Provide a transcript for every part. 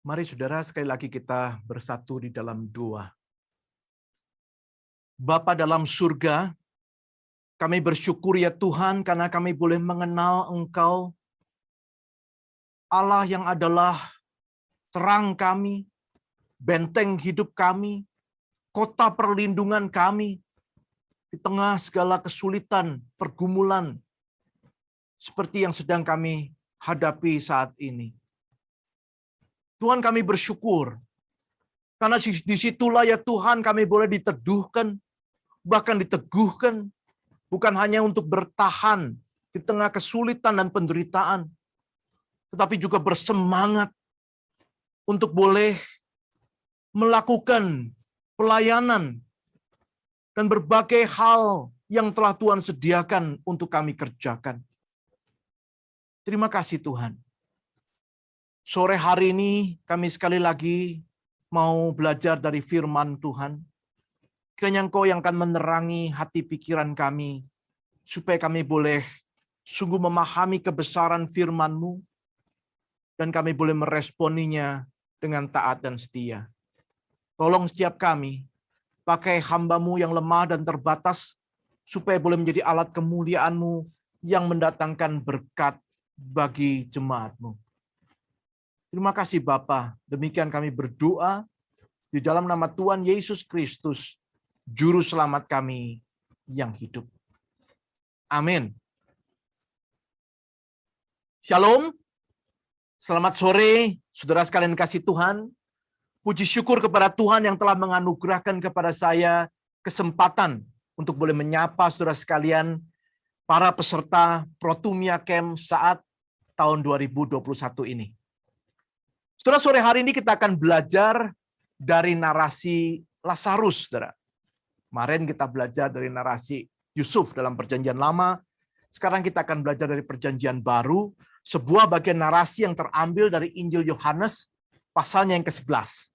Mari saudara sekali lagi kita bersatu di dalam doa. Bapa dalam surga, kami bersyukur ya Tuhan karena kami boleh mengenal Engkau, Allah yang adalah terang kami, benteng hidup kami, kota perlindungan kami, di tengah segala kesulitan, pergumulan, seperti yang sedang kami hadapi saat ini. Tuhan, kami bersyukur, karena disitulah ya Tuhan kami boleh diteduhkan, bahkan diteguhkan, bukan hanya untuk bertahan di tengah kesulitan dan penderitaan, tetapi juga bersemangat untuk boleh melakukan pelayanan dan berbagai hal yang telah Tuhan sediakan untuk kami kerjakan. Terima kasih Tuhan. Sore hari ini kami sekali lagi mau belajar dari firman Tuhan. Kiranya Engkau yang akan menerangi hati pikiran kami, supaya kami boleh sungguh memahami kebesaran firman-Mu, dan kami boleh meresponinya dengan taat dan setia. Tolong setiap kami, pakai hamba-Mu yang lemah dan terbatas, supaya boleh menjadi alat kemuliaan-Mu yang mendatangkan berkat bagi jemaat-Mu. Terima kasih Bapa. Demikian kami berdoa di dalam nama Tuhan Yesus Kristus, Juru Selamat kami yang hidup. Amin. Shalom. Selamat sore, saudara sekalian kasih Tuhan. Puji syukur kepada Tuhan yang telah menganugerahkan kepada saya kesempatan untuk boleh menyapa saudara sekalian, para peserta Protumia Camp saat tahun 2021 ini. Saudara, sore hari ini kita akan belajar dari narasi Lazarus, saudara. Kemarin kita belajar dari narasi Yusuf dalam Perjanjian Lama. Sekarang kita akan belajar dari Perjanjian Baru, sebuah bagian narasi yang terambil dari Injil Yohanes, pasalnya yang ke-11.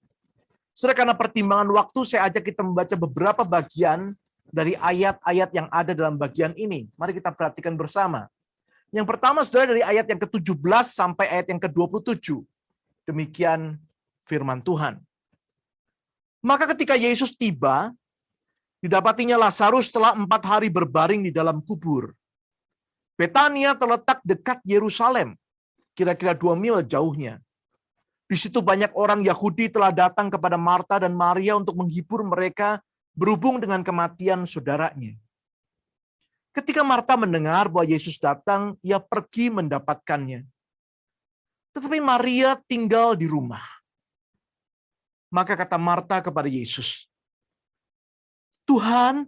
Saudara, karena pertimbangan waktu, saya ajak kita membaca beberapa bagian dari ayat-ayat yang ada dalam bagian ini. Mari kita perhatikan bersama. Yang pertama, saudara, dari ayat yang ke-17 sampai ayat yang ke-27. Demikian firman Tuhan. Maka ketika Yesus tiba, didapatinya Lazarus telah 4 hari berbaring di dalam kubur. Betania terletak dekat Yerusalem, kira-kira 2 mil jauhnya. Di situ banyak orang Yahudi telah datang kepada Marta dan Maria untuk menghibur mereka berhubung dengan kematian saudaranya. Ketika Marta mendengar bahwa Yesus datang, ia pergi mendapatkannya. Tetapi Maria tinggal di rumah. Maka kata Marta kepada Yesus, "Tuhan,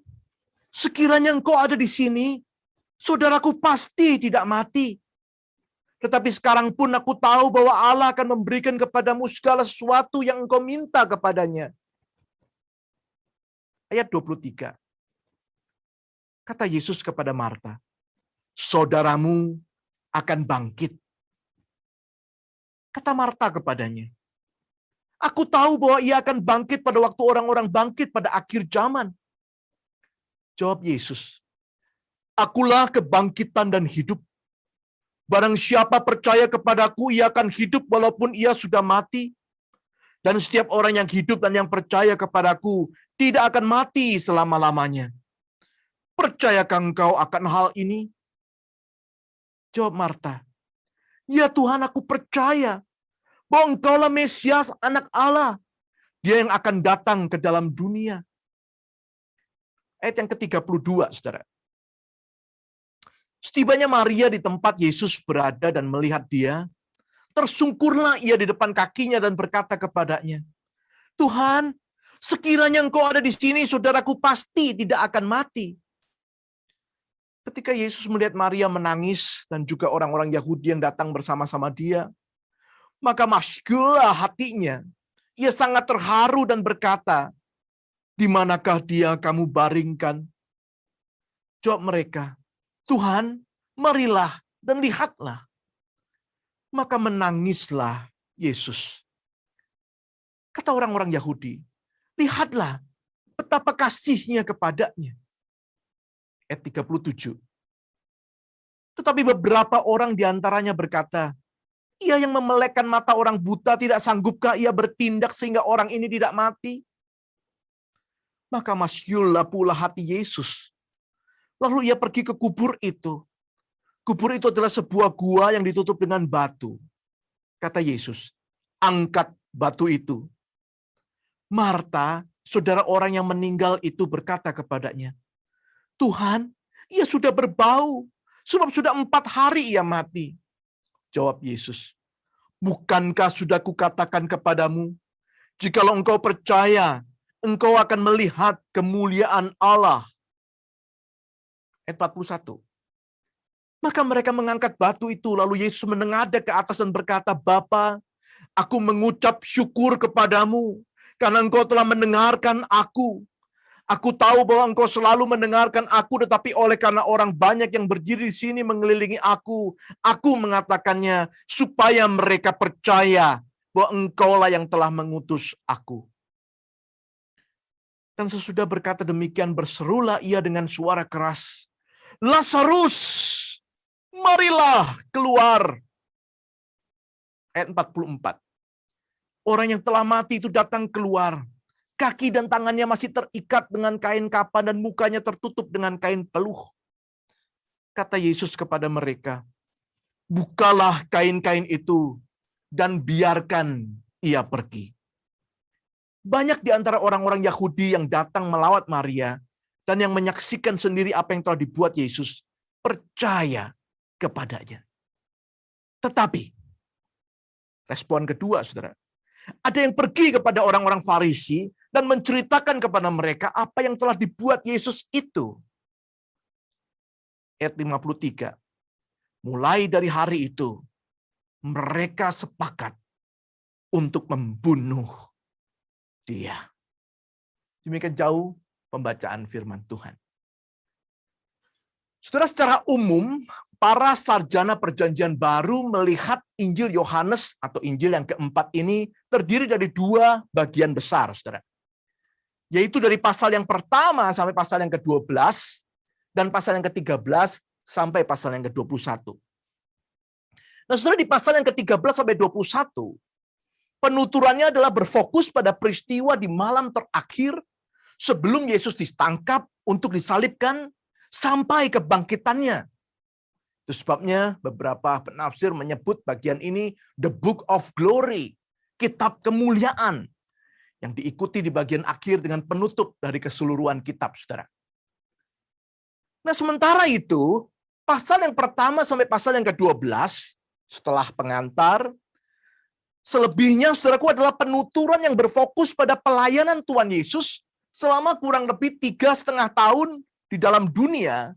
sekiranya Engkau ada di sini, saudaraku pasti tidak mati. Tetapi sekarang pun aku tahu bahwa Allah akan memberikan kepadamu segala sesuatu yang Engkau minta kepadanya." Ayat 23. Kata Yesus kepada Marta, "Saudaramu akan bangkit." Kata Marta kepadanya, "Aku tahu bahwa ia akan bangkit pada waktu orang-orang bangkit pada akhir zaman." Jawab Yesus, "Akulah kebangkitan dan hidup. Barang siapa percaya kepadaku, ia akan hidup walaupun ia sudah mati. Dan setiap orang yang hidup dan yang percaya kepadaku tidak akan mati selama-lamanya. Percayakah engkau akan hal ini?" Jawab Marta, "Ya Tuhan, aku percaya bahwa Engkaulah Mesias, Anak Allah, Dia yang akan datang ke dalam dunia." Ayat yang ke-32, saudara. Setibanya Maria di tempat Yesus berada dan melihat Dia, tersungkurlah ia di depan kakinya dan berkata kepadanya, "Tuhan, sekiranya Engkau ada di sini, saudaraku pasti tidak akan mati." Ketika Yesus melihat Maria menangis dan juga orang-orang Yahudi yang datang bersama-sama dia, maka masyhurlah hatinya. Ia sangat terharu dan berkata, "Di manakah dia kamu baringkan?" Jawab mereka, "Tuhan, marilah dan lihatlah." Maka menangislah Yesus. Kata orang-orang Yahudi, "Lihatlah betapa kasihnya kepadanya." Ayat 37. Tetapi beberapa orang diantaranya berkata, Ia yang memelekkan mata orang buta, tidak sanggupkah ia bertindak sehingga orang ini tidak mati? Maka masyullah pula hati Yesus. Lalu ia pergi ke kubur itu. Kubur itu adalah sebuah gua yang ditutup dengan batu. Kata Yesus, angkat batu itu. Marta, saudara orang yang meninggal itu berkata kepadanya, Tuhan, ia sudah berbau, sebab sudah 4 hari ia mati. Jawab Yesus, bukankah sudah kukatakan kepadamu, jikalau engkau percaya, engkau akan melihat kemuliaan Allah. Ayat 41. Maka mereka mengangkat batu itu, lalu Yesus menengadah ke atas dan berkata, Bapa, aku mengucap syukur kepadamu, karena engkau telah mendengarkan aku. Aku tahu bahwa engkau selalu mendengarkan aku, tetapi oleh karena orang banyak yang berdiri di sini mengelilingi aku mengatakannya, supaya mereka percaya bahwa engkaulah yang telah mengutus aku. Dan sesudah berkata demikian, berserulah ia dengan suara keras, Lazarus, marilah keluar. Ayat 44. Orang yang telah mati itu datang keluar. Kaki dan tangannya masih terikat dengan kain kapan dan mukanya tertutup dengan kain peluh. Kata Yesus kepada mereka, bukalah kain-kain itu dan biarkan ia pergi. Banyak di antara orang-orang Yahudi yang datang melawat Maria dan yang menyaksikan sendiri apa yang telah dibuat Yesus, percaya kepadanya. Tetapi, respon kedua, saudara, ada yang pergi kepada orang-orang Farisi dan menceritakan kepada mereka apa yang telah dibuat Yesus itu. Ayat 53. Mulai dari hari itu, mereka sepakat untuk membunuh dia. Demikian jauh pembacaan firman Tuhan. Saudara, secara umum, para sarjana perjanjian baru melihat Injil Yohanes atau Injil yang keempat ini terdiri dari 2 bagian besar, saudara. Yaitu dari pasal yang pertama sampai pasal yang ke-12 dan pasal yang ke-13 sampai pasal yang ke-21. Nah, saudara, di pasal yang ke-13 sampai 21, penuturannya adalah berfokus pada peristiwa di malam terakhir sebelum Yesus ditangkap untuk disalibkan sampai kebangkitannya. Itu sebabnya beberapa penafsir menyebut bagian ini the Book of Glory, kitab kemuliaan, yang diikuti di bagian akhir dengan penutup dari keseluruhan kitab, saudara. Nah, sementara itu, pasal yang pertama sampai pasal yang ke-12, setelah pengantar, selebihnya, saudaraku, adalah penuturan yang berfokus pada pelayanan Tuhan Yesus selama kurang lebih 3,5 tahun di dalam dunia.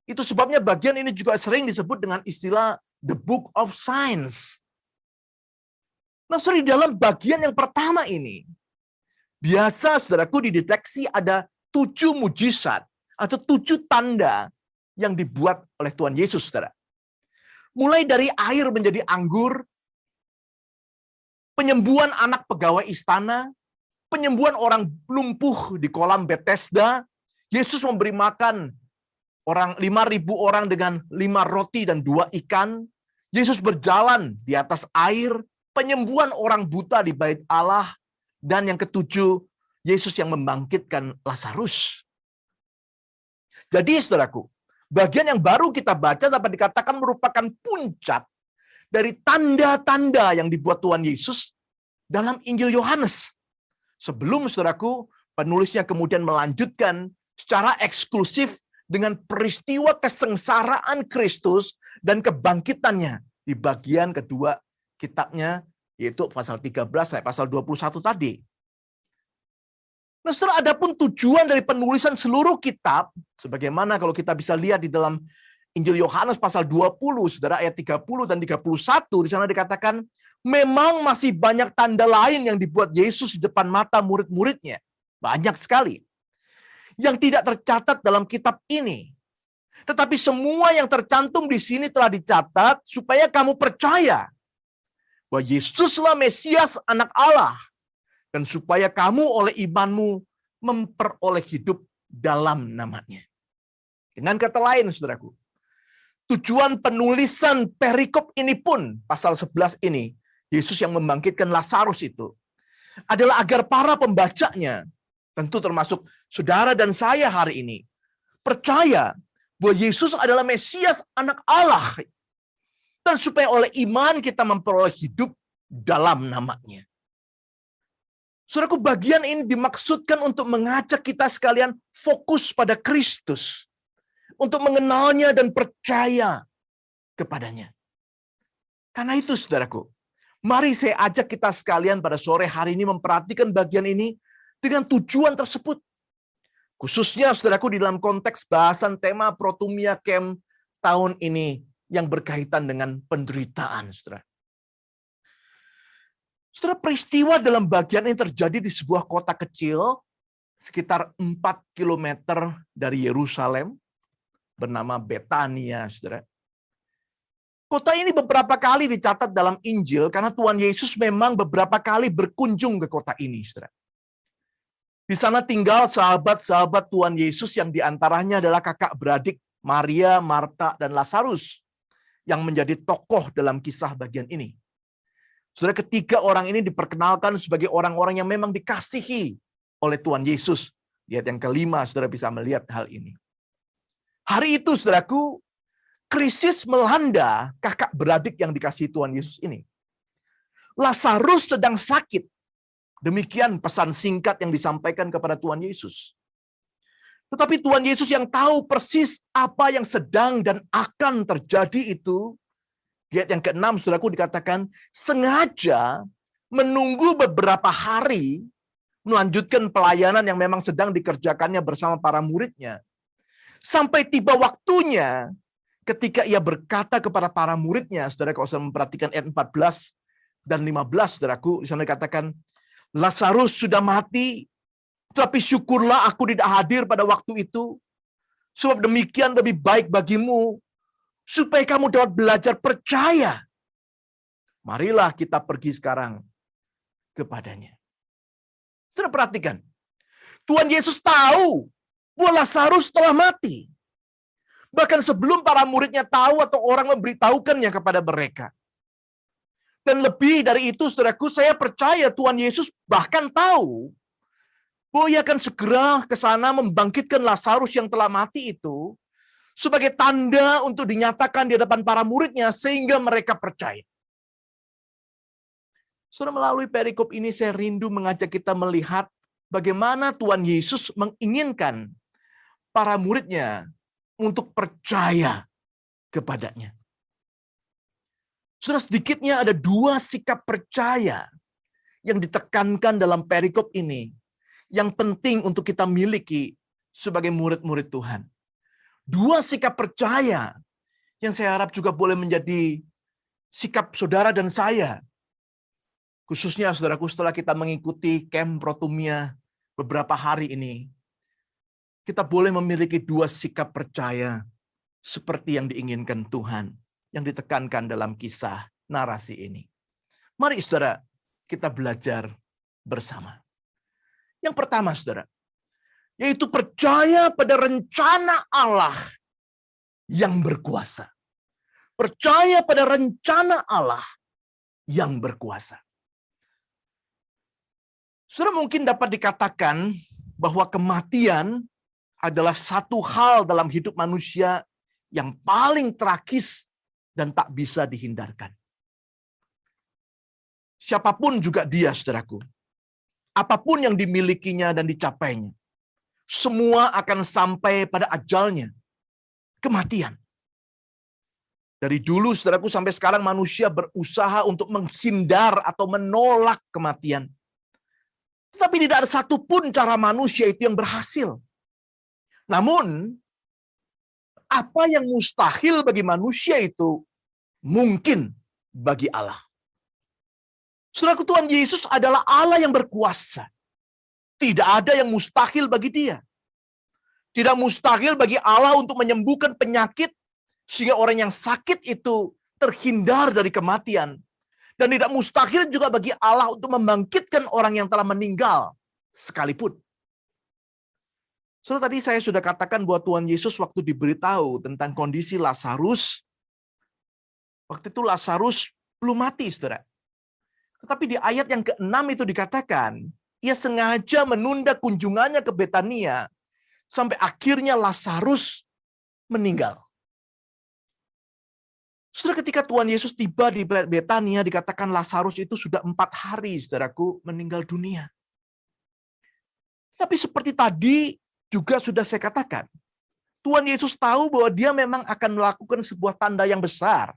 Itu sebabnya bagian ini juga sering disebut dengan istilah the Book of Signs. Nah, saudara, di dalam bagian yang pertama ini, biasa, saudaraku, dideteksi ada 7 mujizat atau 7 tanda yang dibuat oleh Tuhan Yesus, saudara. Mulai dari air menjadi anggur, penyembuhan anak pegawai istana, penyembuhan orang lumpuh di kolam Bethesda, Yesus memberi makan 5.000 orang dengan 5 roti dan 2 ikan, Yesus berjalan di atas air, penyembuhan orang buta di bait Allah, dan yang ke-7, Yesus yang membangkitkan Lazarus. Jadi, saudaraku, bagian yang baru kita baca dapat dikatakan merupakan puncak dari tanda-tanda yang dibuat Tuhan Yesus dalam Injil Yohanes. Sebelum, saudaraku, penulisnya kemudian melanjutkan secara eksklusif dengan peristiwa kesengsaraan Kristus dan kebangkitannya di bagian kedua kitabnya, yaitu pasal 13 sampai pasal 21 tadi. Nah, saudara, adapun tujuan dari penulisan seluruh kitab, sebagaimana kalau kita bisa lihat di dalam Injil Yohanes pasal 20, saudara, ayat 30 dan 31, di sana dikatakan, memang masih banyak tanda lain yang dibuat Yesus di depan mata murid-muridnya. Banyak sekali. Yang tidak tercatat dalam kitab ini. Tetapi semua yang tercantum di sini telah dicatat supaya kamu percaya bahwa Yesuslah Mesias, Anak Allah, dan supaya kamu oleh imanmu memperoleh hidup dalam namanya. Dengan kata lain, saudaraku, Tujuan penulisan perikop ini pun, pasal 11 ini, Yesus yang membangkitkan Lazarus itu, adalah agar para pembacanya, tentu termasuk saudara dan saya hari ini, percaya bahwa Yesus adalah Mesias, anak Allah. Dan supaya oleh iman kita memperoleh hidup dalam namanya. Saudaraku, bagian ini dimaksudkan untuk mengajak kita sekalian fokus pada Kristus. Untuk mengenalnya dan percaya kepadanya. Karena itu, saudaraku, mari saya ajak kita sekalian pada sore hari ini memperhatikan bagian ini dengan tujuan tersebut. Khususnya, saudaraku, di dalam konteks bahasan tema Protumia Camp tahun ini yang berkaitan dengan penderitaan, saudara. Saudara, peristiwa dalam bagian ini terjadi di sebuah kota kecil sekitar 4 km dari Yerusalem, bernama Betania, saudara. Kota ini beberapa kali dicatat dalam Injil karena Tuhan Yesus memang beberapa kali berkunjung ke kota ini, saudara. Di sana tinggal sahabat-sahabat Tuhan Yesus yang diantaranya adalah kakak beradik Maria, Marta, dan Lazarus yang menjadi tokoh dalam kisah bagian ini. Saudara, ketiga orang ini diperkenalkan sebagai orang-orang yang memang dikasihi oleh Tuhan Yesus. Lihat yang kelima, saudara bisa melihat hal ini. Hari itu, saudaraku, krisis melanda kakak beradik yang dikasihi Tuhan Yesus ini. Lazarus sedang sakit. Demikian pesan singkat yang disampaikan kepada Tuhan Yesus. Tetapi Tuhan Yesus yang tahu persis apa yang sedang dan akan terjadi itu, lihat yang keenam, saudaraku, dikatakan sengaja menunggu beberapa hari melanjutkan pelayanan yang memang sedang dikerjakannya bersama para muridnya. Sampai tiba waktunya ketika ia berkata kepada para muridnya, saudara, kalau saya memperhatikan ayat 14 dan 15, saudaraku, di sana dikatakan, Lazarus sudah mati, tapi syukurlah aku tidak hadir pada waktu itu, sebab demikian lebih baik bagimu, supaya kamu dapat belajar percaya. Marilah kita pergi sekarang kepadanya. Saudara, perhatikan, Tuhan Yesus tahu bahwa Lazarus telah mati. Bahkan sebelum para muridnya tahu atau orang memberitahukannya kepada mereka. Dan lebih dari itu, saudaraku, saya percaya Tuhan Yesus bahkan tahu bahwa ia akan segera ke sana membangkitkan Lazarus yang telah mati itu sebagai tanda untuk dinyatakan di hadapan para muridnya sehingga mereka percaya. Saudara, melalui perikop ini saya rindu mengajak kita melihat bagaimana Tuhan Yesus menginginkan para muridnya untuk percaya kepadanya. Saudara, sedikitnya ada 2 sikap percaya yang ditekankan dalam perikop ini yang penting untuk kita miliki sebagai murid-murid Tuhan. 2 sikap percaya yang saya harap juga boleh menjadi sikap saudara dan saya. Khususnya, saudaraku, setelah kita mengikuti Camp Protumia beberapa hari ini, kita boleh memiliki 2 sikap percaya seperti yang diinginkan Tuhan, yang ditekankan dalam kisah narasi ini. Mari, saudara, kita belajar bersama. Yang pertama, saudara, yaitu percaya pada rencana Allah yang berkuasa. Percaya pada rencana Allah yang berkuasa. Saudara, mungkin dapat dikatakan bahwa kematian adalah satu hal dalam hidup manusia yang paling tragis dan tak bisa dihindarkan. Siapapun juga dia, saudaraku, apapun yang dimilikinya dan dicapainya, semua akan sampai pada ajalnya, kematian. Dari dulu, saudaraku, sampai sekarang manusia berusaha untuk menghindar atau menolak kematian. Tetapi tidak ada satupun cara manusia itu yang berhasil. Namun, apa yang mustahil bagi manusia itu mungkin bagi Allah. Saudaraku, Tuhan Yesus adalah Allah yang berkuasa. Tidak ada yang mustahil bagi dia. Tidak mustahil bagi Allah untuk menyembuhkan penyakit sehingga orang yang sakit itu terhindar dari kematian. Dan tidak mustahil juga bagi Allah untuk membangkitkan orang yang telah meninggal sekalipun. Saudara, tadi saya sudah katakan bahwa Tuhan Yesus waktu diberitahu tentang kondisi Lazarus, waktu itu Lazarus belum mati, saudara. Tetapi di ayat yang ke-6 itu dikatakan, ia sengaja menunda kunjungannya ke Betania sampai akhirnya Lazarus meninggal. Saudara, ketika Tuhan Yesus tiba di Betania, dikatakan Lazarus itu sudah 4 hari, saudaraku, meninggal dunia. Tapi seperti tadi juga sudah saya katakan, Tuhan Yesus tahu bahwa dia memang akan melakukan sebuah tanda yang besar,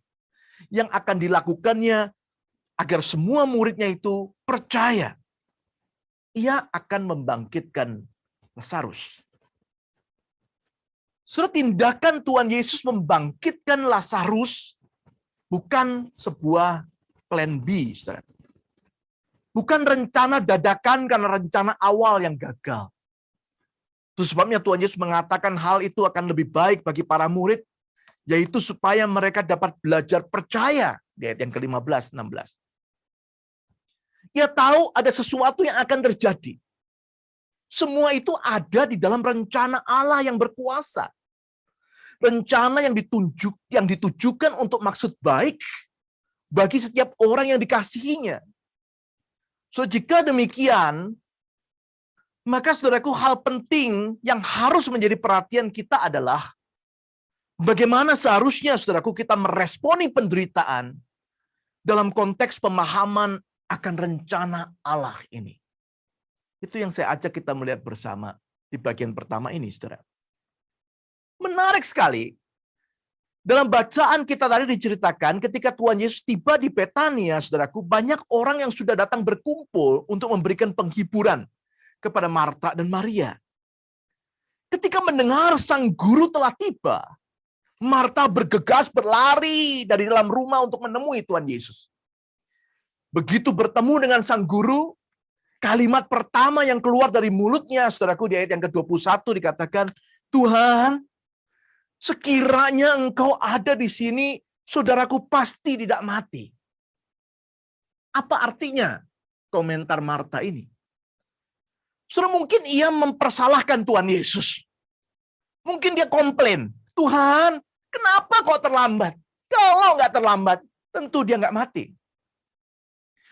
yang akan dilakukannya agar semua muridnya itu percaya. Ia akan membangkitkan Lazarus. Saudara, tindakan Tuhan Yesus membangkitkan Lazarus bukan sebuah plan B, saudara. Bukan rencana dadakan karena rencana awal yang gagal. Itu sebabnya Tuhan Yesus mengatakan hal itu akan lebih baik bagi para murid, yaitu supaya mereka dapat belajar percaya. Di ayat yang ke-15, 16. Ia tahu ada sesuatu yang akan terjadi. Semua itu ada di dalam rencana Allah yang berkuasa. Rencana yang ditujukan untuk maksud baik bagi setiap orang yang dikasihinya. So, jika demikian, maka saudaraku, hal penting yang harus menjadi perhatian kita adalah bagaimana seharusnya, saudaraku, kita meresponi penderitaan dalam konteks pemahaman akan rencana Allah ini. Itu yang saya ajak kita melihat bersama di bagian pertama ini, saudara. Menarik sekali. Dalam bacaan kita tadi diceritakan ketika Tuhan Yesus tiba di Betania, saudaraku, banyak orang yang sudah datang berkumpul untuk memberikan penghiburan kepada Marta dan Maria. Ketika mendengar sang guru telah tiba, Marta bergegas berlari dari dalam rumah untuk menemui Tuhan Yesus. Begitu bertemu dengan sang guru, kalimat pertama yang keluar dari mulutnya, saudaraku, di ayat yang ke-21 dikatakan, Tuhan, sekiranya engkau ada di sini, saudaraku pasti tidak mati. Apa artinya komentar Marta ini? Saudara, mungkin ia mempersalahkan Tuhan Yesus. Mungkin dia komplain, Tuhan, kenapa kok terlambat? Kalau nggak terlambat, tentu dia nggak mati.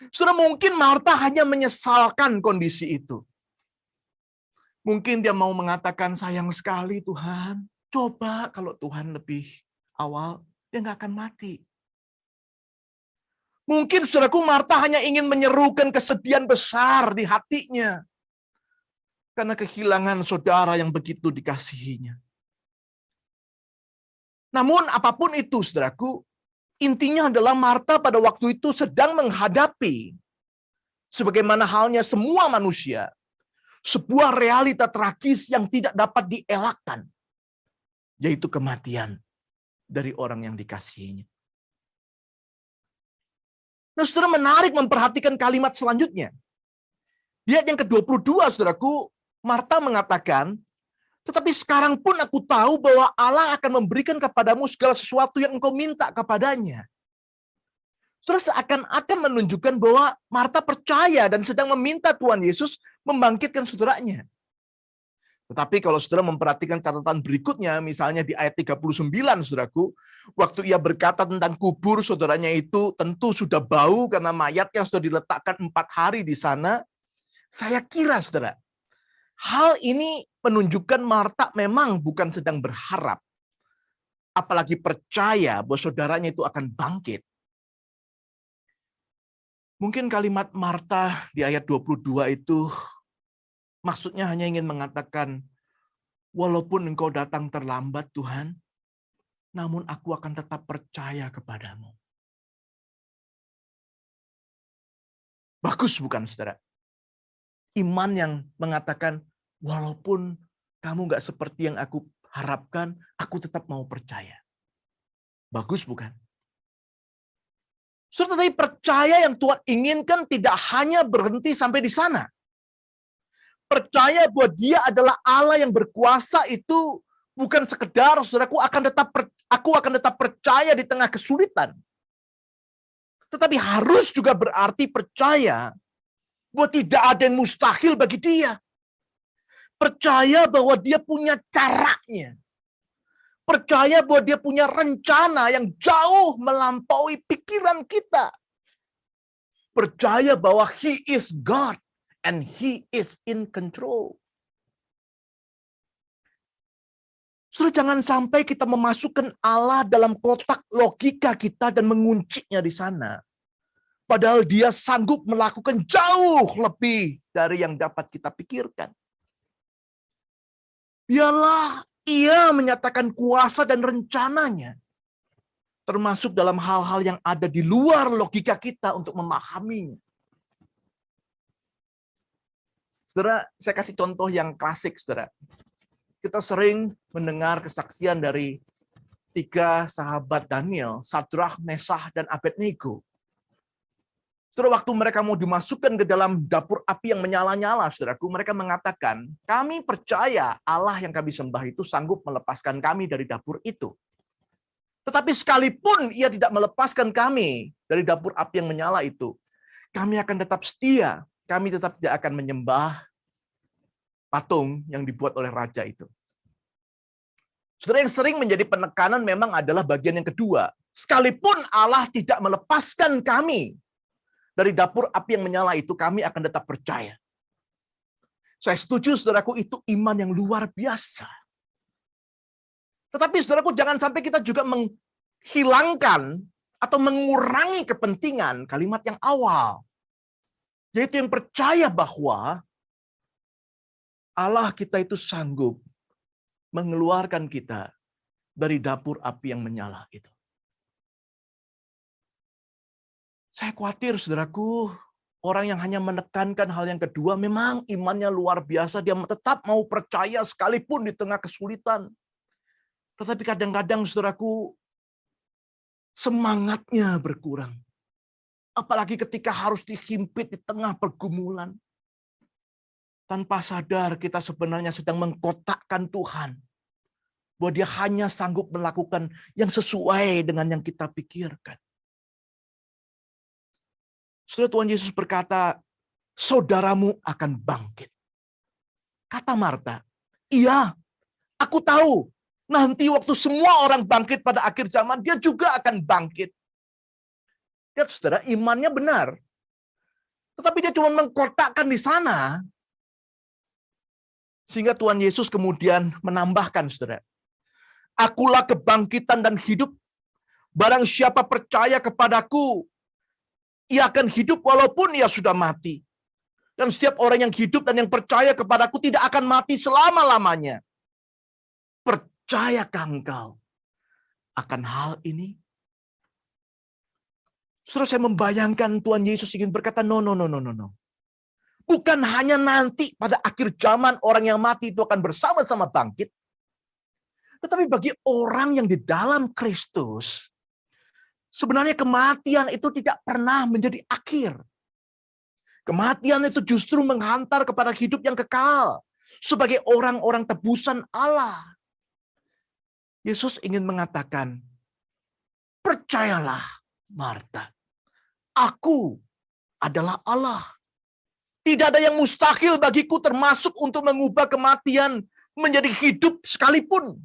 Saudara, mungkin Marta hanya menyesalkan kondisi itu. Mungkin dia mau mengatakan, sayang sekali Tuhan, coba kalau Tuhan lebih awal, dia nggak akan mati. Mungkin saudaraku, Marta hanya ingin menyerukan kesedihan besar di hatinya. Karena kehilangan saudara yang begitu dikasihinya. Namun apapun itu, saudaraku, intinya adalah Marta pada waktu itu sedang menghadapi, sebagaimana halnya semua manusia, sebuah realita tragis yang tidak dapat dielakkan, yaitu kematian dari orang yang dikasihinya. Nah, saudara, menarik memperhatikan kalimat selanjutnya. Di ayat yang ke-22, saudaraku, Marta mengatakan, tetapi sekarang pun aku tahu bahwa Allah akan memberikan kepadamu segala sesuatu yang engkau minta kepadanya. Saudara, seakan-akan menunjukkan bahwa Marta percaya dan sedang meminta Tuhan Yesus membangkitkan saudaranya. Tetapi kalau saudara memperhatikan catatan berikutnya, misalnya di ayat 39, saudaraku, waktu ia berkata tentang kubur saudaranya itu tentu sudah bau karena mayatnya sudah diletakkan 4 hari di sana. Saya kira, saudara, hal ini menunjukkan Marta memang bukan sedang berharap, apalagi percaya bahwa saudaranya itu akan bangkit. Mungkin kalimat Marta di ayat 22 itu maksudnya hanya ingin mengatakan, walaupun engkau datang terlambat Tuhan, namun aku akan tetap percaya kepadamu. Bagus bukan, saudara? Iman yang mengatakan, walaupun kamu nggak seperti yang aku harapkan, aku tetap mau percaya. Bagus bukan? Saudara, tetapi percaya yang Tuhan inginkan tidak hanya berhenti sampai di sana. Percaya bahwa Dia adalah Allah yang berkuasa itu bukan sekedar, saudaraku, aku akan tetap percaya di tengah kesulitan. Tetapi harus juga berarti percaya bahwa tidak ada yang mustahil bagi Dia. Percaya bahwa dia punya caranya. Percaya bahwa dia punya rencana yang jauh melampaui pikiran kita. Percaya bahwa He is God and He is in control. Saudara, jangan sampai kita memasukkan Allah dalam kotak logika kita dan menguncinya di sana. Padahal dia sanggup melakukan jauh lebih dari yang dapat kita pikirkan. Biarlah ia menyatakan kuasa dan rencananya. Termasuk dalam hal-hal yang ada di luar logika kita untuk memahaminya. Saudara, saya kasih contoh yang klasik, saudara. Kita sering mendengar kesaksian dari 3 sahabat Daniel, Sadrach, Mesach, dan Abednego. Saudara, waktu mereka mau dimasukkan ke dalam dapur api yang menyala-nyala, saudaraku, mereka mengatakan, kami percaya Allah yang kami sembah itu sanggup melepaskan kami dari dapur itu. Tetapi sekalipun ia tidak melepaskan kami dari dapur api yang menyala itu, kami akan tetap setia, kami tetap tidak akan menyembah patung yang dibuat oleh raja itu. Saudara, yang sering menjadi penekanan memang adalah bagian yang kedua. Sekalipun Allah tidak melepaskan kami dari dapur api yang menyala itu, kami akan tetap percaya. Saya setuju, saudaraku, itu iman yang luar biasa. Tetapi, saudaraku, jangan sampai kita juga menghilangkan atau mengurangi kepentingan kalimat yang awal. Yaitu yang percaya bahwa Allah kita itu sanggup mengeluarkan kita dari dapur api yang menyala itu. Saya khawatir, saudaraku, orang yang hanya menekankan hal yang kedua, memang imannya luar biasa, dia tetap mau percaya sekalipun di tengah kesulitan. Tetapi kadang-kadang, saudaraku, semangatnya berkurang. Apalagi ketika harus dihimpit di tengah pergumulan. Tanpa sadar kita sebenarnya sedang mengkotakkan Tuhan. Bahwa dia hanya sanggup melakukan yang sesuai dengan yang kita pikirkan. Saudara, Tuhan Yesus berkata, saudaramu akan bangkit. Kata Marta, iya, aku tahu. Nanti waktu semua orang bangkit pada akhir zaman, dia juga akan bangkit. Lihat, saudara, imannya benar. Tetapi dia cuma mengkotakkan di sana. Sehingga Tuhan Yesus kemudian menambahkan, saudara. Akulah kebangkitan dan hidup. Barang siapa percaya kepadaku, ia akan hidup walaupun ia sudah mati. Dan setiap orang yang hidup dan yang percaya kepadaku tidak akan mati selama-lamanya. Percayakah engkau akan hal ini? Saudara, saya membayangkan Tuhan Yesus ingin berkata, no. Bukan hanya nanti pada akhir zaman orang yang mati itu akan bersama-sama bangkit. Tetapi bagi orang yang di dalam Kristus, sebenarnya kematian itu tidak pernah menjadi akhir. Kematian itu justru menghantar kepada hidup yang kekal. Sebagai orang-orang tebusan Allah. Yesus ingin mengatakan, percayalah Marta, aku adalah Allah. Tidak ada yang mustahil bagiku termasuk untuk mengubah kematian menjadi hidup sekalipun.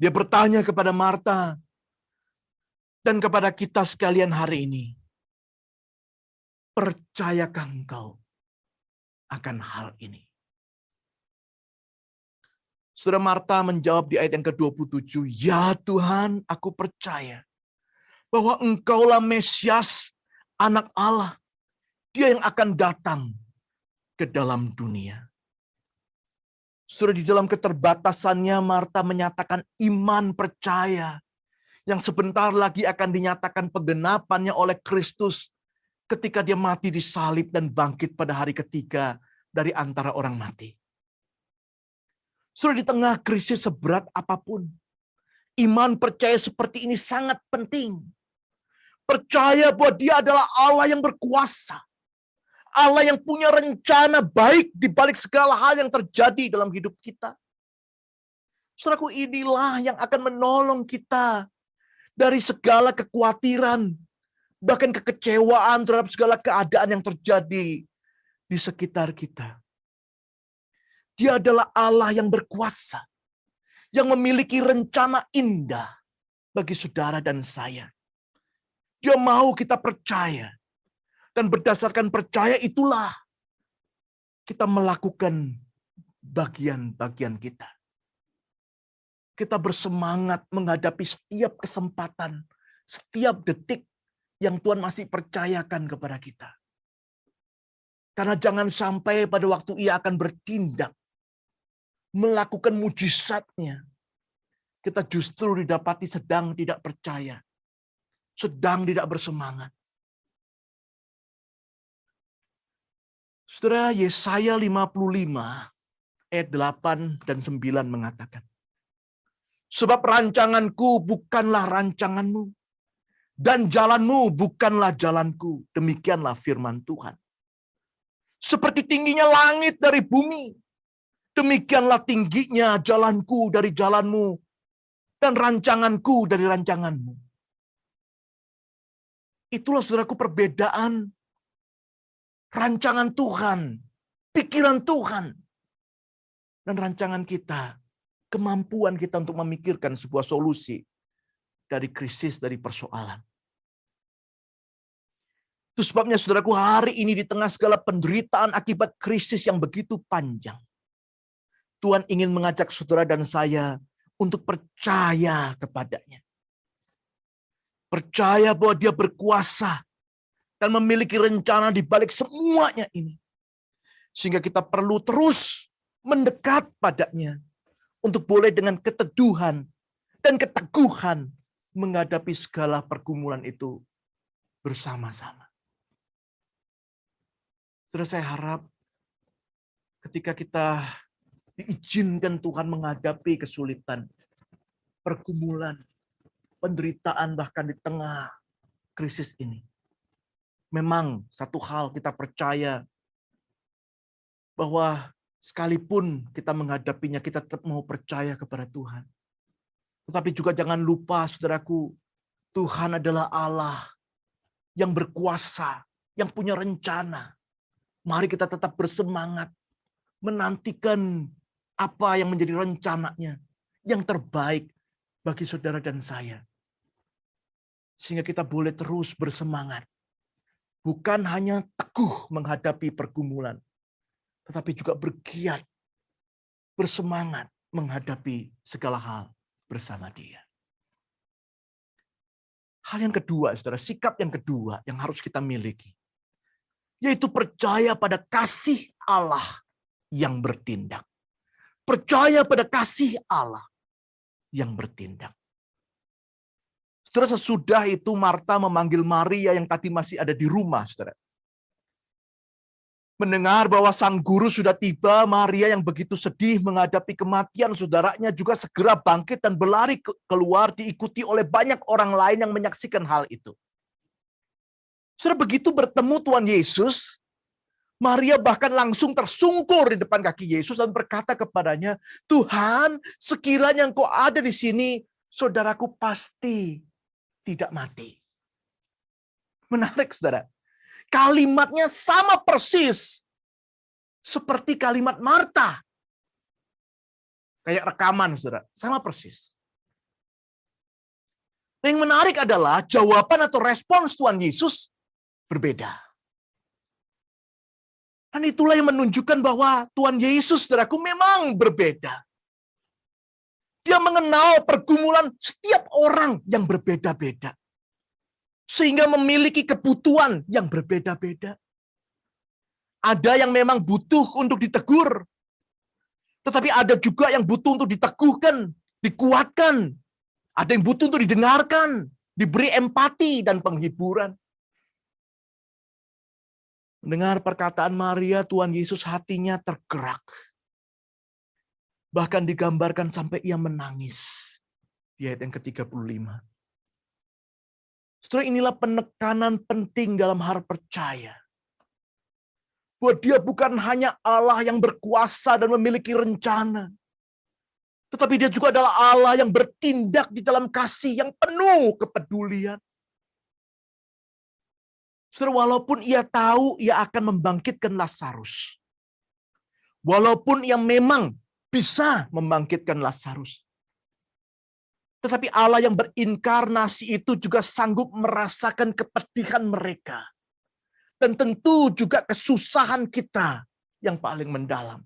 Dia bertanya kepada Marta dan kepada kita sekalian hari ini. Percayakah engkau akan hal ini? Saudara, Marta menjawab di ayat yang ke-27, ya Tuhan, aku percaya bahwa engkaulah Mesias, anak Allah, dia yang akan datang ke dalam dunia. Saudara, di dalam keterbatasannya Marta menyatakan iman percaya yang sebentar lagi akan dinyatakan penggenapannya oleh Kristus ketika dia mati disalib dan bangkit pada hari ketiga dari antara orang mati. Saudara, di tengah krisis seberat apapun, iman percaya seperti ini sangat penting. Percaya bahwa dia adalah Allah yang berkuasa. Allah yang punya rencana baik di balik segala hal yang terjadi dalam hidup kita. Saudaraku, inilah yang akan menolong kita dari segala kekhawatiran, bahkan kekecewaan terhadap segala keadaan yang terjadi di sekitar kita. Dia adalah Allah yang berkuasa, yang memiliki rencana indah bagi saudara dan saya. Dia mau kita percaya. Dan berdasarkan percaya itulah kita melakukan bagian-bagian kita. Kita bersemangat menghadapi setiap kesempatan, setiap detik yang Tuhan masih percayakan kepada kita. Karena jangan sampai pada waktu Ia akan bertindak, melakukan mujizatnya, kita justru didapati sedang tidak percaya, sedang tidak bersemangat. Saudara, Yesaya 55 ayat 8 dan 9 mengatakan, sebab rancanganku bukanlah rancanganmu, dan jalanmu bukanlah jalanku. Demikianlah firman Tuhan. Seperti tingginya langit dari bumi, demikianlah tingginya jalanku dari jalanmu, dan rancanganku dari rancanganmu. Itulah saudaraku perbedaan rancangan Tuhan, pikiran Tuhan, dan rancangan kita, kemampuan kita untuk memikirkan sebuah solusi dari krisis, dari persoalan. Itu sebabnya saudaraku, hari ini di tengah segala penderitaan akibat krisis yang begitu panjang, Tuhan ingin mengajak saudara dan saya untuk percaya kepadanya. Percaya bahwa Dia berkuasa dan memiliki rencana di balik semuanya ini. Sehingga kita perlu terus mendekat padanya untuk boleh dengan keteduhan dan keteguhan menghadapi segala pergumulan itu bersama-sama. Saudara, saya harap ketika kita diizinkan Tuhan menghadapi kesulitan, pergumulan, penderitaan bahkan di tengah krisis ini, memang satu hal kita percaya bahwa sekalipun kita menghadapinya, kita tetap mau percaya kepada Tuhan. Tetapi juga jangan lupa, saudaraku, Tuhan adalah Allah yang berkuasa, yang punya rencana. Mari kita tetap bersemangat, menantikan apa yang menjadi rencananya, yang terbaik bagi saudara dan saya. Sehingga kita boleh terus bersemangat. Bukan hanya teguh menghadapi pergumulan, tetapi juga bergiat, bersemangat menghadapi segala hal bersama Dia. Hal yang kedua, saudara, sikap yang kedua yang harus kita miliki, yaitu percaya pada kasih Allah yang bertindak. Percaya pada kasih Allah yang bertindak. Saudara, sesudah itu Marta memanggil Maria yang tadi masih ada di rumah, saudara. Mendengar bahwa sang guru sudah tiba, Maria yang begitu sedih menghadapi kematian saudaranya juga segera bangkit dan berlari keluar, diikuti oleh banyak orang lain yang menyaksikan hal itu. Saudara, begitu bertemu Tuhan Yesus, Maria bahkan langsung tersungkur di depan kaki Yesus dan berkata kepadanya, Tuhan, sekiranya Engkau ada di sini, saudaraku pasti tidak mati. Menarik, saudara. Kalimatnya sama persis seperti kalimat Marta. Kayak rekaman, saudara. Sama persis. Yang menarik adalah jawaban atau respons Tuhan Yesus berbeda. Dan itulah yang menunjukkan bahwa Tuhan Yesus, saudaraku, memang berbeda. Dia mengenal pergumulan setiap orang yang berbeda-beda. Sehingga memiliki kebutuhan yang berbeda-beda. Ada yang memang butuh untuk ditegur. Tetapi ada juga yang butuh untuk diteguhkan, dikuatkan. Ada yang butuh untuk didengarkan, diberi empati dan penghiburan. Mendengar perkataan Maria, Tuhan Yesus hatinya tergerak. Bahkan digambarkan sampai ia menangis. Di ayat yang ke-35. Setelah inilah penekanan penting dalam hal percaya. Bahwa Dia bukan hanya Allah yang berkuasa dan memiliki rencana. Tetapi Dia juga adalah Allah yang bertindak di dalam kasih yang penuh kepedulian. Saudara, walaupun Ia tahu Ia akan membangkitkan Lazarus. Walaupun ia memang bisa membangkitkan Lazarus. Tetapi Allah yang berinkarnasi itu juga sanggup merasakan kepedihan mereka. Dan tentu juga kesusahan kita yang paling mendalam.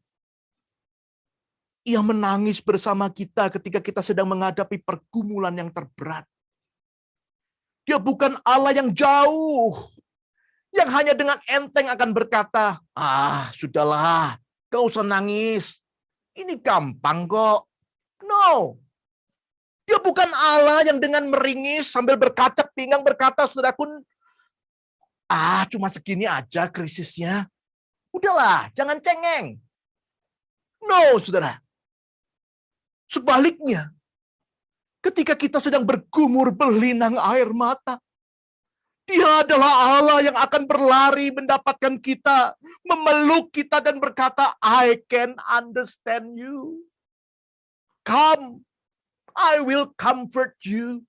Ia menangis bersama kita ketika kita sedang menghadapi pergumulan yang terberat. Dia bukan Allah yang jauh, yang hanya dengan enteng akan berkata, sudahlah, gak usah nangis. Ini gampang kok. No. Dia bukan Allah yang dengan meringis sambil berkacak pinggang berkata, saudaraku, cuma segini aja krisisnya. Udahlah, jangan cengeng. No, saudara. Sebaliknya, ketika kita sedang bergumur berlinang air mata, Dia adalah Allah yang akan berlari mendapatkan kita, memeluk kita dan berkata, I can understand you. Come, I will comfort you.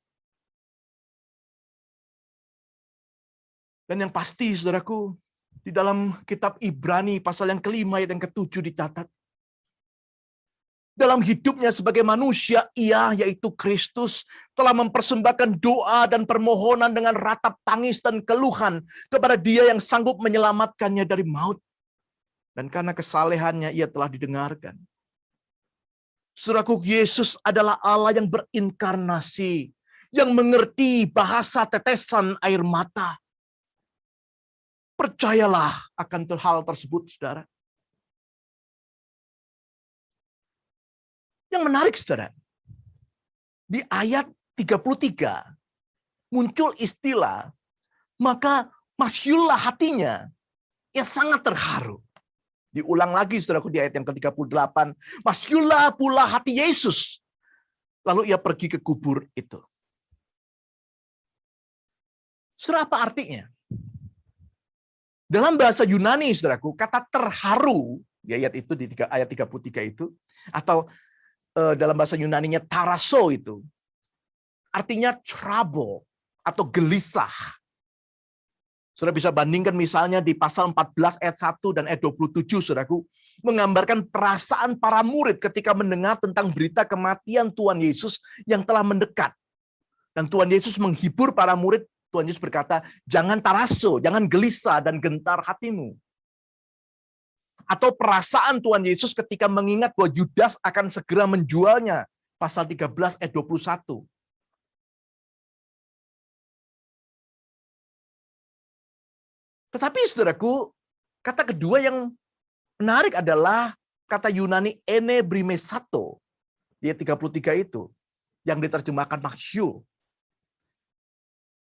Dan yang pasti, saudaraku, di dalam kitab Ibrani pasal yang kelima ayat yang ke-7 dicatat, dalam hidupnya sebagai manusia, ia, yaitu Kristus, telah mempersembahkan doa dan permohonan dengan ratap tangis dan keluhan kepada Dia yang sanggup menyelamatkannya dari maut. Dan karena kesalehannya ia telah didengarkan. Saudaraku, Yesus adalah Allah yang berinkarnasi, yang mengerti bahasa tetesan air mata. Percayalah akan hal tersebut, saudara. Yang menarik, saudara, di ayat 33 muncul istilah, maka masyullah hatinya, ia sangat terharu. Diulang lagi, saudaraku, di ayat yang ke-38, masyullah pula hati Yesus. Lalu ia pergi ke kubur itu. Saudara, apa artinya? Dalam bahasa Yunani, saudaraku, kata terharu, di ayat itu, di ayat 33 itu, atau dalam bahasa Yunaninya taraso itu, artinya trouble atau gelisah. Saudara bisa bandingkan misalnya di pasal 14 ayat 1 dan ayat 27, saudaraku, menggambarkan perasaan para murid ketika mendengar tentang berita kematian Tuhan Yesus yang telah mendekat. Dan Tuhan Yesus menghibur para murid, Tuhan Yesus berkata, jangan taraso, jangan gelisah dan gentar hatimu. Atau perasaan Tuhan Yesus ketika mengingat bahwa Yudas akan segera menjualnya. Pasal 13 ayat 21. Tetapi saudaraku, kata kedua yang menarik adalah kata Yunani enebrimesato. Di ayat 33 itu. Yang diterjemahkan masyul.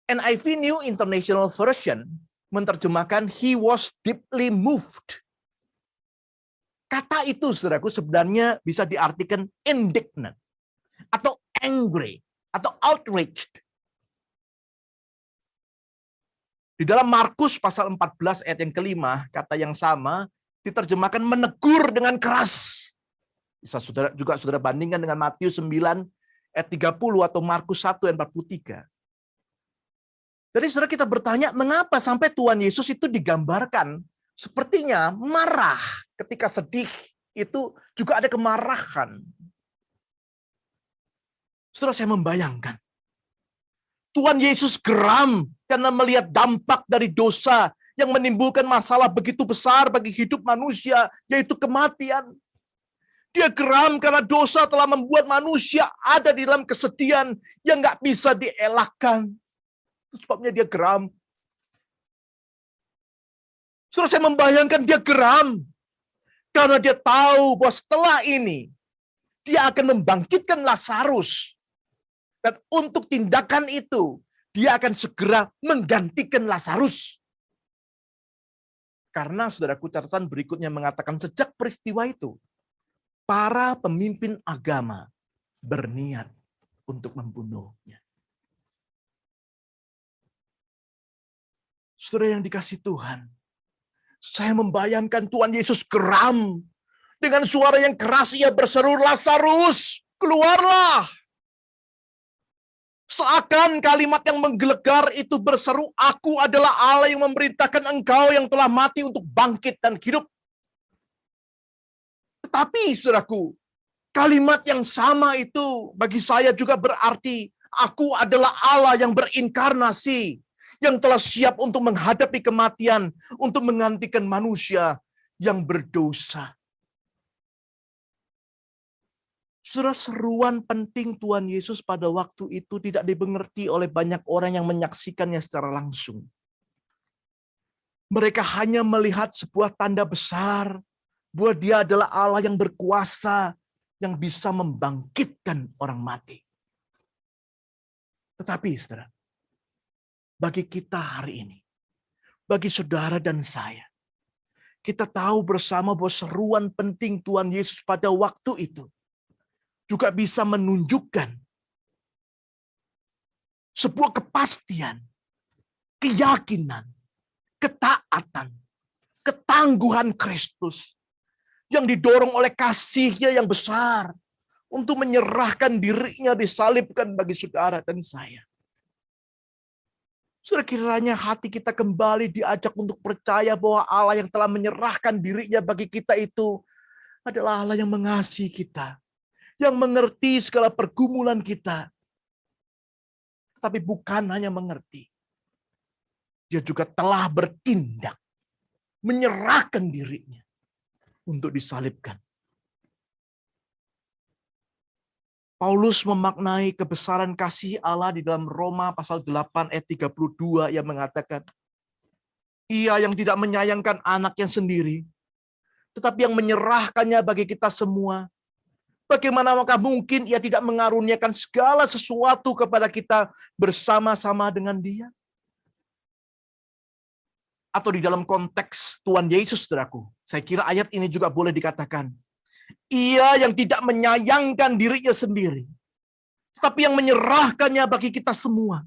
NIV New International Version menerjemahkan he was deeply moved. Kata itu, saudaraku, sebenarnya bisa diartikan indignant, atau angry, atau outraged. Di dalam Markus pasal 14 ayat yang kelima, kata yang sama diterjemahkan menegur dengan keras. Bisa saudara bandingkan dengan Matius 9 ayat 30 atau Markus 1 ayat 43. Jadi saudara kita bertanya, mengapa sampai Tuhan Yesus itu digambarkan sepertinya marah ketika sedih, itu juga ada kemarahan. Saudara, saya membayangkan Tuhan Yesus geram karena melihat dampak dari dosa yang menimbulkan masalah begitu besar bagi hidup manusia, yaitu kematian. Dia geram karena dosa telah membuat manusia ada di dalam kesedihan yang nggak bisa dielakkan. Itu sebabnya dia geram. Saudara, saya membayangkan dia geram karena dia tahu bahwa setelah ini dia akan membangkitkan Lazarus. Dan untuk tindakan itu, dia akan segera menggantikan Lazarus. Karena saudaraku, catatan berikutnya mengatakan sejak peristiwa itu, para pemimpin agama berniat untuk membunuhnya. Saudara yang dikasihi Tuhan, saya membayangkan Tuhan Yesus geram. Dengan suara yang keras ia berseru, Lazarus, keluarlah. Seakan kalimat yang menggelegar itu berseru, aku adalah Allah yang memerintahkan engkau yang telah mati untuk bangkit dan hidup. Tetapi saudaraku, kalimat yang sama itu bagi saya juga berarti aku adalah Allah yang berinkarnasi, yang telah siap untuk menghadapi kematian, untuk menggantikan manusia yang berdosa. Saudara, seruan penting Tuhan Yesus pada waktu itu tidak dimengerti oleh banyak orang yang menyaksikannya secara langsung. Mereka hanya melihat sebuah tanda besar bahwa Dia adalah Allah yang berkuasa, yang bisa membangkitkan orang mati. Tetapi saudara, bagi kita hari ini, bagi saudara dan saya, kita tahu bersama bahwa seruan penting Tuhan Yesus pada waktu itu juga bisa menunjukkan sebuah kepastian, keyakinan, ketaatan, ketangguhan Kristus yang didorong oleh kasih-Nya yang besar untuk menyerahkan dirinya disalibkan bagi saudara dan saya. Saudara, kiranya hati kita kembali diajak untuk percaya bahwa Allah yang telah menyerahkan dirinya bagi kita itu adalah Allah yang mengasihi kita, yang mengerti segala pergumulan kita. Tetapi bukan hanya mengerti, Dia juga telah bertindak, menyerahkan dirinya untuk disalibkan. Paulus memaknai kebesaran kasih Allah di dalam Roma pasal 8 ayat 32 yang mengatakan, Ia yang tidak menyayangkan anaknya sendiri, tetapi yang menyerahkannya bagi kita semua. Bagaimana maka mungkin Ia tidak mengaruniakan segala sesuatu kepada kita bersama-sama dengan Dia? Atau di dalam konteks Tuhan Yesus, saudaraku, saya kira ayat ini juga boleh dikatakan, Ia yang tidak menyayangkan dirinya sendiri, tetapi yang menyerahkannya bagi kita semua.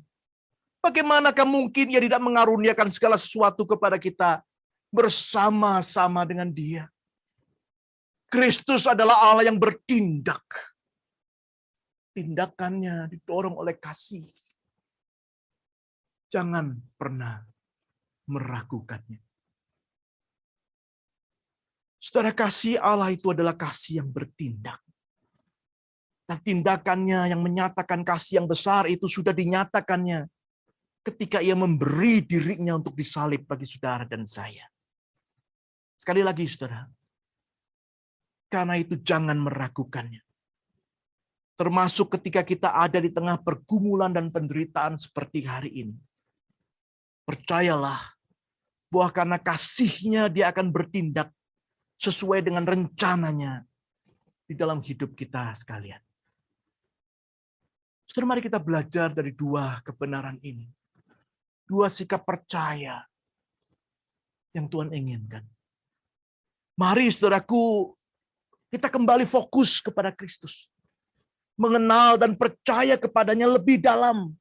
Bagaimanakah mungkin Ia tidak mengaruniakan segala sesuatu kepada kita bersama-sama dengan Dia? Kristus adalah Allah yang bertindak. Tindakannya didorong oleh kasih. Jangan pernah meragukannya. Saudara, kasih Allah itu adalah kasih yang bertindak. Dan tindakannya yang menyatakan kasih yang besar itu sudah dinyatakannya ketika Ia memberi dirinya untuk disalib bagi saudara dan saya. Sekali lagi saudara, karena itu jangan meragukannya. Termasuk ketika kita ada di tengah pergumulan dan penderitaan seperti hari ini. Percayalah bahwa karena kasih-Nya Dia akan bertindak sesuai dengan rencananya di dalam hidup kita sekalian. Saudara, mari kita belajar dari dua kebenaran ini. Dua sikap percaya yang Tuhan inginkan. Mari saudaraku, kita kembali fokus kepada Kristus. Mengenal dan percaya kepadanya lebih dalam.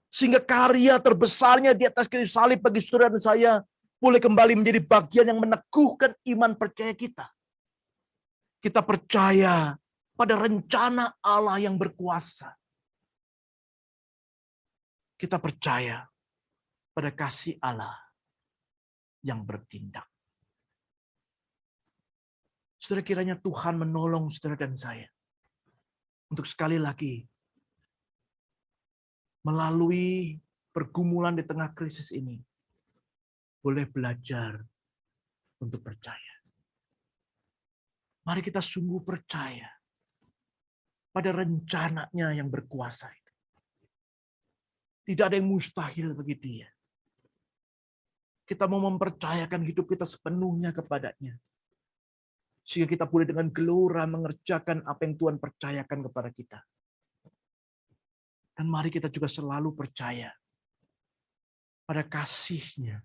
Sehingga karya terbesarnya di atas kayu salib bagi saudara dan saya boleh kembali menjadi bagian yang meneguhkan iman percaya kita. Kita percaya pada rencana Allah yang berkuasa. Kita percaya pada kasih Allah yang bertindak. Saudara, kiranya Tuhan menolong saudara dan saya untuk sekali lagi melalui pergumulan di tengah krisis ini boleh belajar untuk percaya. Mari kita sungguh percaya pada rencananya yang berkuasa itu. Tidak ada yang mustahil bagi Dia. Kita mau mempercayakan hidup kita sepenuhnya kepadanya. Sehingga kita boleh dengan gelora mengerjakan apa yang Tuhan percayakan kepada kita. Dan mari kita juga selalu percaya pada kasih-Nya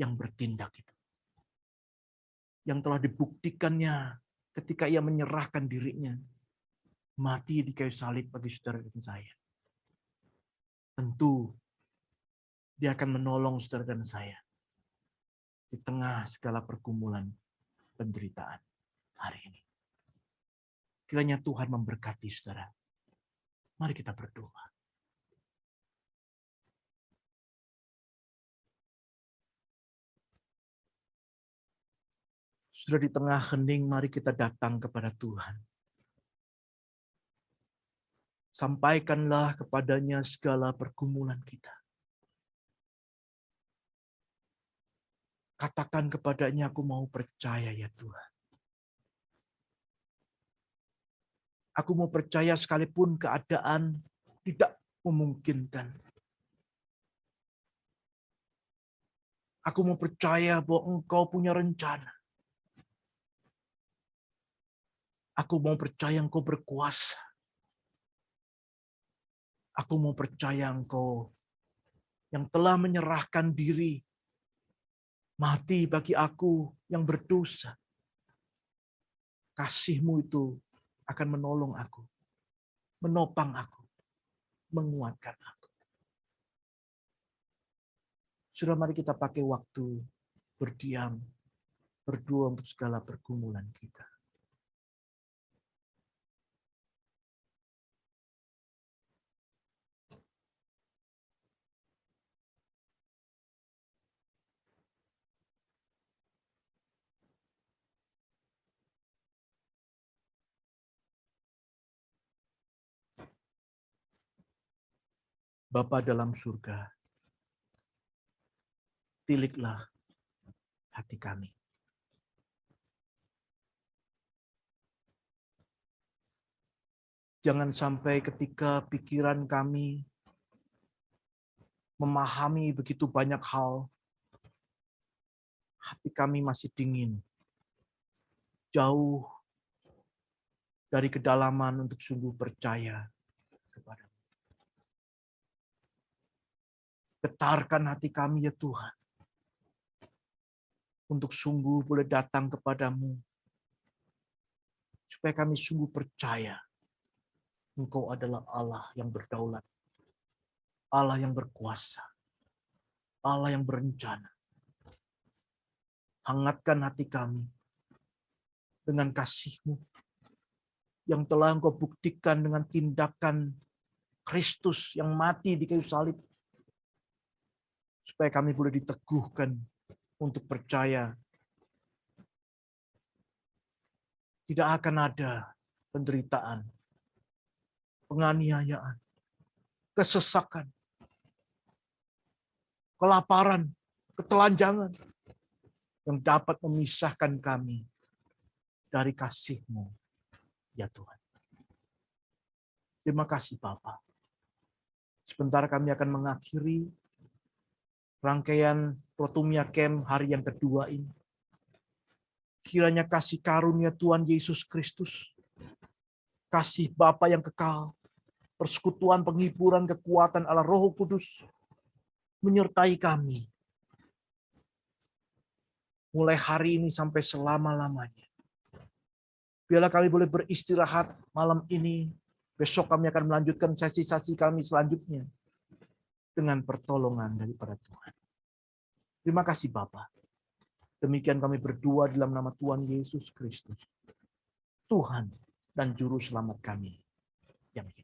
yang bertindak itu. Yang telah dibuktikannya ketika Ia menyerahkan dirinya. Mati di kayu salib bagi saudara dan saya. Tentu Dia akan menolong saudara dan saya di tengah segala pergumulan penderitaan hari ini. Kiranya Tuhan memberkati saudara. Mari kita berdoa. Sudah di tengah hening, mari kita datang kepada Tuhan. Sampaikanlah kepadanya segala pergumulan kita. Katakan kepadanya, aku mau percaya ya Tuhan. Aku mau percaya sekalipun keadaan tidak memungkinkan. Aku mau percaya bahwa Engkau punya rencana. Aku mau percaya Engkau berkuasa. Aku mau percaya Engkau yang telah menyerahkan diri mati bagi aku yang berdosa. Kasih-Mu itu akan menolong aku, menopang aku, menguatkan aku. Sudah, mari kita pakai waktu berdiam, berdoa untuk segala pergumulan kita. Bapa dalam surga, tiliklah hati kami. Jangan sampai ketika pikiran kami memahami begitu banyak hal, hati kami masih dingin, jauh dari kedalaman untuk sungguh percaya kepada-Mu. Getarkan hati kami ya Tuhan, untuk sungguh boleh datang kepada-Mu, supaya kami sungguh percaya Engkau adalah Allah yang berdaulat, Allah yang berkuasa, Allah yang berencana. Hangatkan hati kami dengan kasih-Mu yang telah Engkau buktikan dengan tindakan Kristus yang mati di kayu salib, supaya kami boleh diteguhkan untuk percaya tidak akan ada penderitaan, penganiayaan, kesesakan, kelaparan, ketelanjangan yang dapat memisahkan kami dari kasih-Mu, ya Tuhan. Terima kasih Bapa. Sebentar kami akan mengakhiri rangkaian Protumia Camp hari yang kedua ini. Kiranya kasih karunia Tuhan Yesus Kristus, kasih Bapa yang kekal, persekutuan, penghiburan, kekuatan Allah Roh Kudus menyertai kami mulai hari ini sampai selama-lamanya. Biarlah kami boleh beristirahat malam ini. Besok kami akan melanjutkan sesi-sesi kami selanjutnya dengan pertolongan daripada Tuhan. Terima kasih Bapa. Demikian kami berdoa dalam nama Tuhan Yesus Kristus, Tuhan dan Juru Selamat kami yang hidup.